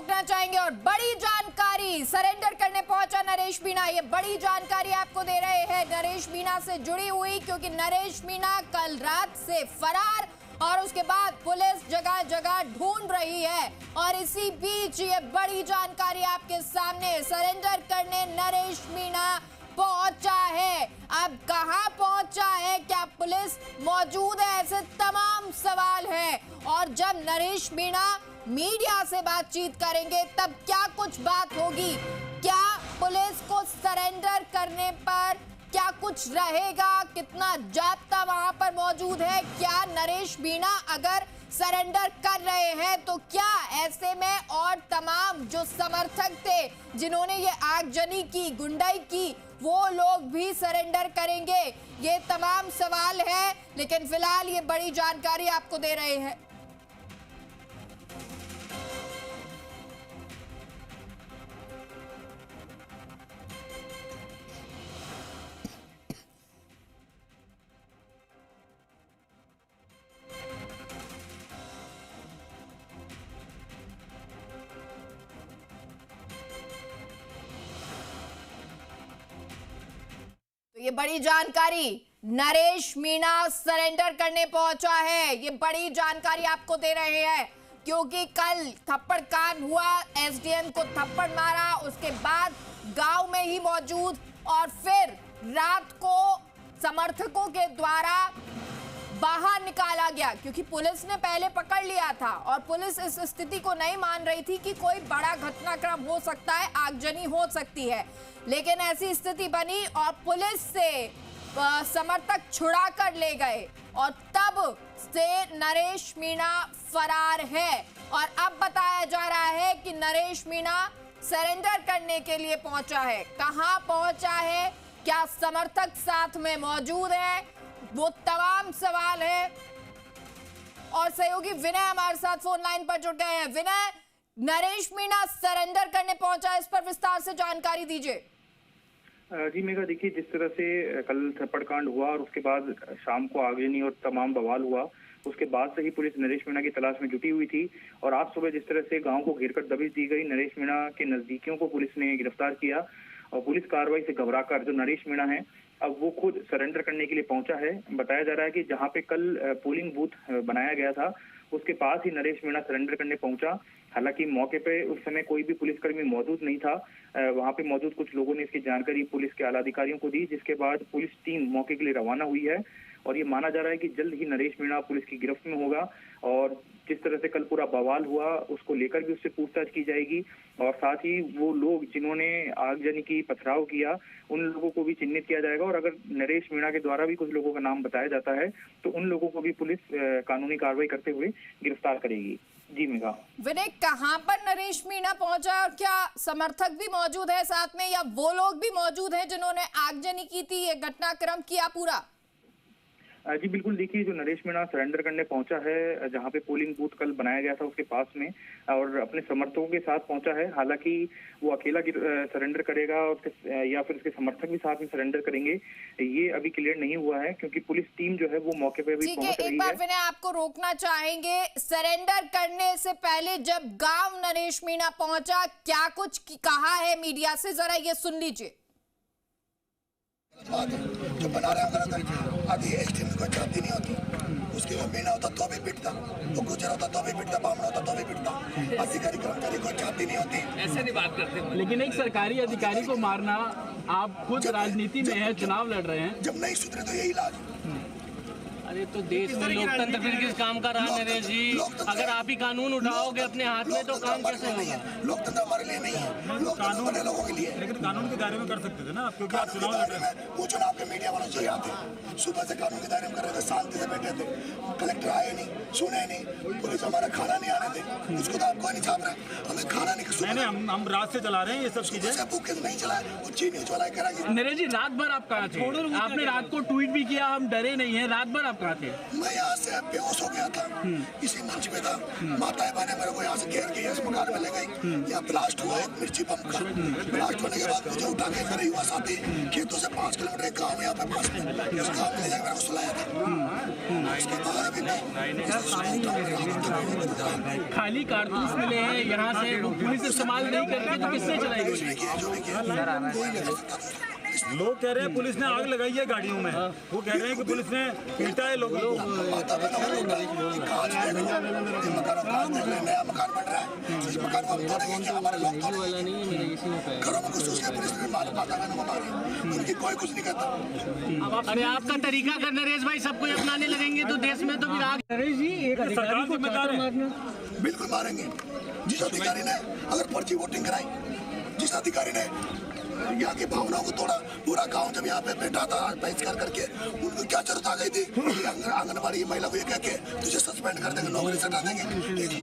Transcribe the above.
रोकना चाहेंगे और बड़ी जानकारी सरेंडर करने पहुंचा नरेश मीणा। ये बड़ी जानकारी आपको दे रहे हैं नरेश मीणा से जुड़ी हुई, क्योंकि नरेश मीणा कल रात से फरार और उसके बाद पुलिस जगह जगह ढूंढ रही है। और इसी बीच ये बड़ी जानकारी आपके सामने, सरेंडर करने नरेश मीणा पहुंचा है। अब कहां पहुंचा है, क्या पुलिस मौजूद है, ऐसे तमाम सवाल हैं। और जब नरेश मीणा मीडिया से बातचीत करेंगे तब क्या कुछ बात होगी, क्या पुलिस को सरेंडर करने पर क्या कुछ रहेगा, कितना जाब्ता वहां पर मौजूद है, क्या नरेश मीणा अगर सरेंडर कर रहे हैं तो क्या ऐसे में और तमाम जो समर्थक थे जिन्होंने ये आगजनी की, गुंडाई की, वो लोग भी सरेंडर करेंगे, ये तमाम सवाल है। लेकिन फिलहाल ये बड़ी जानकारी आपको दे रहे हैं। ये बड़ी जानकारी, नरेश मीणा सरेंडर करने पहुंचा है, ये बड़ी जानकारी आपको दे रहे हैं। क्योंकि कल थप्पड़ कांड हुआ, एसडीएम को थप्पड़ मारा, उसके बाद गांव में ही मौजूद और फिर रात को समर्थकों के द्वारा बाहर निकाला गया, क्योंकि पुलिस ने पहले पकड़ लिया था और पुलिस इस स्थिति को नहीं मान रही थी कि कोई बड़ा घटनाक्रम हो सकता है, आगजनी हो सकती है। लेकिन ऐसी स्थिति बनी और पुलिस से समर्थक छुड़ा कर ले गए और तब से नरेश मीणा फरार है। और अब बताया जा रहा है कि नरेश मीणा सरेंडर करने के लिए पहुंचा है। कहां पहुंचा है, क्या समर्थक साथ में मौजूद है, वो तमाम सवाल है। और सहयोगी विनय हमारे साथ फोन लाइन पर जुड़ गए हैं। विनय, नरेश मीणा सरेंडर करने पहुंचा, इस पर विस्तार से जानकारी दीजिए। जी मेघा, देखिए जिस तरह से कल थप्पड़ कांड हुआ और उसके बाद शाम को आगजनी और तमाम बवाल हुआ, उसके बाद से ही पुलिस नरेश मीणा की तलाश में जुटी हुई थी। और आज सुबह जिस तरह से गांव को घेरकर दबिश दी गई, नरेश मीणा के नजदीकियों को पुलिस ने गिरफ्तार किया और पुलिस कार्रवाई से घबराकर जो नरेश मीणा है अब वो खुद सरेंडर करने के लिए पहुंचा है। बताया जा रहा है कि जहां पे कल पोलिंग बूथ बनाया गया था उसके पास ही नरेश मीणा सरेंडर करने पहुंचा। हालांकि मौके पे उस समय कोई भी पुलिसकर्मी मौजूद नहीं था। वहां पे मौजूद कुछ लोगों ने इसकी जानकारी पुलिस के आला अधिकारियों को दी, जिसके बाद पुलिस टीम मौके के लिए रवाना हुई है। और ये माना जा रहा है कि जल्द ही नरेश मीणा पुलिस की गिरफ्त में होगा और जिस तरह से कल पूरा बवाल हुआ उसको लेकर भी उससे पूछताछ की जाएगी। और साथ ही वो लोग जिन्होंने आगजनी की, पथराव किया, उन लोगों को भी चिन्हित किया जाएगा। और अगर नरेश मीणा के द्वारा भी कुछ लोगों का नाम बताया जाता है तो उन लोगों को भी पुलिस कानूनी कार्रवाई करते हुए गिरफ्तार करेगी। जी मेघा। विनय, कहां पर नरेश मीणा पहुंचा और क्या समर्थक भी मौजूद है साथ में, या वो लोग भी मौजूद हैं जिन्होंने आगजनी की थी, ये घटनाक्रम किया पूरा? जी बिल्कुल, देखिए जो नरेश मीणा सरेंडर करने पहुंचा है जहां पे पोलिंग बूथ कल बनाया गया था उसके पास में और अपने समर्थकों के साथ पहुंचा है। हालांकि वो अकेला सरेंडर करेगा और या फिर उसके समर्थक भी साथ में सरेंडर करेंगे, ये अभी क्लियर नहीं हुआ है क्योंकि पुलिस टीम जो है वो मौके पे भी पहुंच रही है। एक बार विनय आपको रोकना चाहेंगे, सरेंडर करने से पहले जब गाँव नरेश मीणा पहुंचा क्या कुछ कहा है मीडिया से, जरा ये सुन लीजिए। जो बना रहे हैं आगे एसटीएम को चाहती नहीं होती, उसके वो मीणा होता तो भी पिटता, वो गुजर होता तो भी पिटता, बामण होता तो भी पिटता, अधिकारी कर्मचारी को चाहती नहीं होती। ऐसे नहीं बात करते। लेकिन एक सरकारी अधिकारी को मारना, आप खुद राजनीति में है, चुनाव लड़ रहे हैं, जब नहीं सुधरे तो यही इलाज। अरे तो देश में लोकतंत्र फिर किस काम का रहा नरेश जी? अगर आप ही कानून उठाओगे अपने हाथ में तो काम कैसे होगा? लोकतंत्र हमारे लिए नहीं है, लोकतंत्र बड़े लोगों के लिए। लेकिन कानून के दायरे में कर सकते थे ना, क्योंकि आप चुनाव लड़ रहे हैं। वो चुनाव के मीडिया वालों से आते सुबह से कानून के दायरे में कर रहे थे, शांति से बैठे थे, कलेक्टर आए नहीं, सुने नहीं, पुलिस हमारा खाना नहीं आने थे, उसको तो आपको नहीं छाप रहा, हमें खाना नहीं। हम रात से चला रहे हैं ये सब चीजें, नहीं चला जी न्यूज वाला करेंगे। नरेश जी रात भर आप कहाँ थे? आपने रात को ट्वीट भी किया, हम डरे नहीं है, रात भर आप कहाँ थे? मैं यहाँ से बेहोश हो गया था, इसी मंच पे था। माताएं बहनें मेरे को यहाँ से घेर के इस मकान में ले गई। यहाँ ब्लास्ट हुआ एक मिर्ची पंप का। ब्लास्ट होने के बाद मुझे उठा के मेरे युवा साथी खेतों से 5 किलोमीटर एक गाँव यहाँ पे पास उस गाँव में ले जाकर मेरे को सुलाया था। उसके बाद अभी खाली कारतूस मिले हैं यहाँ से, पुलिस इस्तेमाल नहीं करती तो किससे चलाएगी? लोग कह रहे हैं पुलिस ने आग लगाई है गाड़ियों में, वो कह रहे हैं कि पुलिस ने पीटा है लोगों को। नया मकान बन रहा है, इस मकान को हम तोड़ेंगे, हमारे लोग तोड़ेंगे। घरों में घुस के पुलिस ने माता बहनों को मारा, उनकी कोई कुछ नहीं कहता। अरे आपका तरीका कर नरेश भाई सबको अपनाने लगेंगे तो देश में तो फिर आग। नरेश जी एक अधिकारी को चक्कर मारना बिल्कुल मारेंगे। जिस अधिकारी ने अगर पर्ची वोटिंग कराई, जिस अधिकारी ने यहाँ की भावनाओं को तोड़ा, पूरा गांव जब यहाँ पे बैठा था बहिष्कार करके, उनको क्या जरूरत आ गई थी आंगनबाड़ी महिला को ये कह के तुझे सस्पेंड कर देंगे, नौकरी से हटा देंगे।